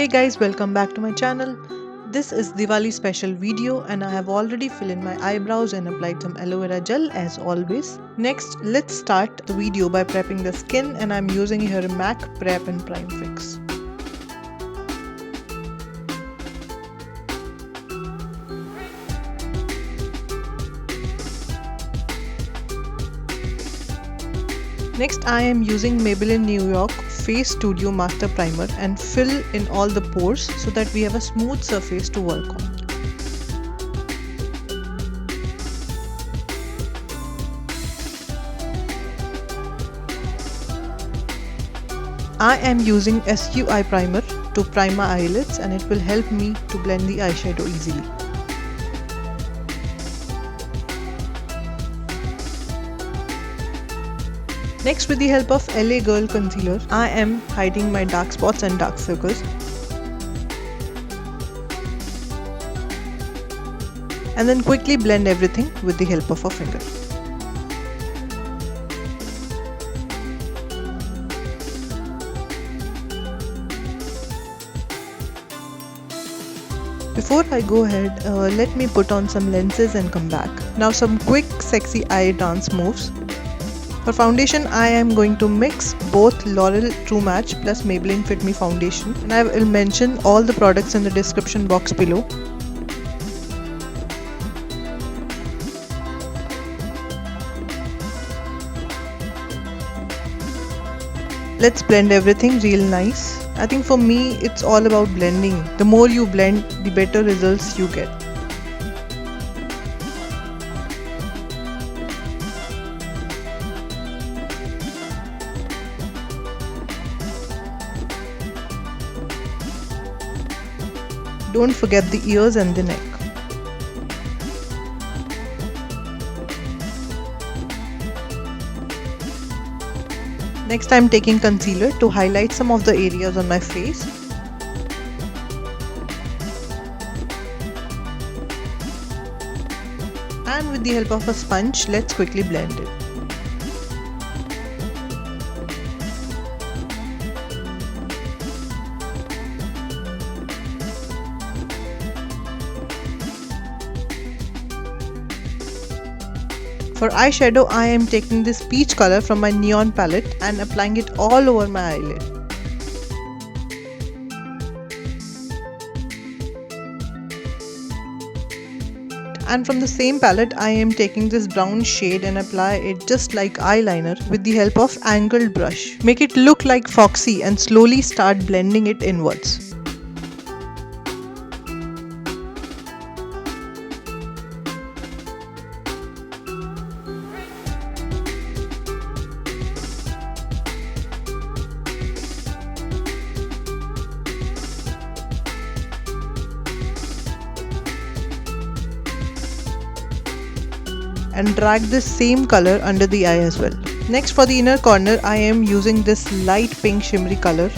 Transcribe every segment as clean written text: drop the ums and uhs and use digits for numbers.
Hey guys, welcome back to my channel. This is Diwali special video and I have already filled in my eyebrows and applied some aloe vera gel as always. Next, let's start the video by prepping the skin and I'm using here MAC Prep and Prime Fix. Next, I am using Maybelline New York Face Studio Master Primer and fill in all the pores so that we have a smooth surface to work on. I am using SQ Eye Primer to prime my eyelids and it will help me to blend the eyeshadow easily. Next, with the help of LA Girl Concealer, I am hiding my dark spots and dark circles. And then quickly blend everything with the help of a finger. Before I go ahead, let me put on some lenses and come back. Now some quick sexy eye dance moves. For foundation, I am going to mix both Loreal True Match plus Maybelline Fit Me foundation, and I will mention all the products in the description box below. Let's blend everything real nice. I think for me it's all about blending. The more you blend, the better results you get. Don't forget the ears and the neck. Next, I am taking concealer to highlight some of the areas on my face. And with the help of a sponge, let's quickly blend it. For eyeshadow, I am taking this peach color from my neon palette and applying it all over my eyelid. And from the same palette, I am taking this brown shade and apply it just like eyeliner with the help of angled brush. Make it look like foxy and slowly start blending it inwards. And drag this same color under the eye as well. Next, for the inner corner, I am using this light pink shimmery color.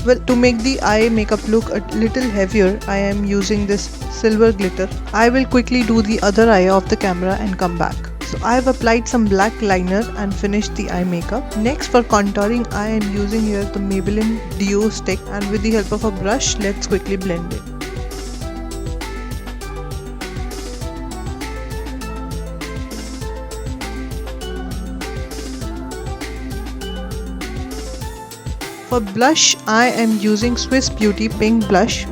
Well, to make the eye makeup look a little heavier, I am using this silver glitter. I will quickly do the other eye off the camera and come back. So I have applied some black liner and finished the eye makeup. Next, for contouring, I am using here the Maybelline Duo stick and with the help of a brush, let's quickly blend it. For blush, I am using Swiss Beauty Pink Blush.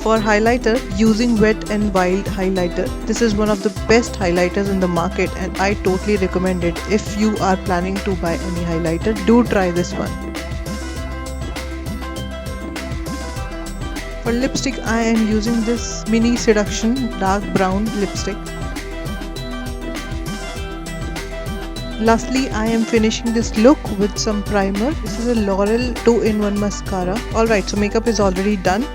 For highlighter, using Wet n Wild highlighter. This is one of the best highlighters in the market and I totally recommend it. If you are planning to buy any highlighter, do try this one. For lipstick, I am using this Mini Seduction dark brown lipstick. Lastly, I am finishing this look with some primer. This is a Loreal 2-in-1 mascara. Alright, so makeup is already done.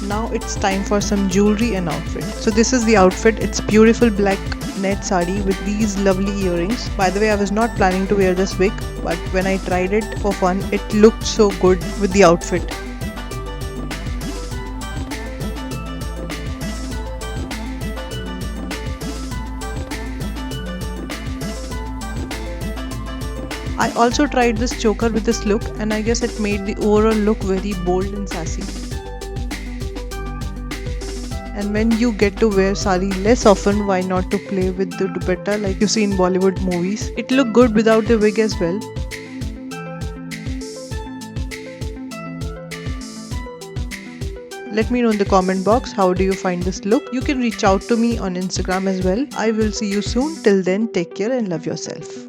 Now it's time for some jewelry and outfit. So this is the outfit. It's beautiful black net sari with these lovely earrings. By the way, I was not planning to wear this wig, but when I tried it for fun, it looked so good with the outfit. I also tried this choker with this look, and I guess it made the overall look very bold and sassy. And when you get to wear sari less often, why not to play with the dupatta like you see in Bollywood movies? It looked good without the wig as well. Let me know in the comment box, how do you find this look? You can reach out to me on Instagram as well. I will see you soon. Till then, take care and love yourself.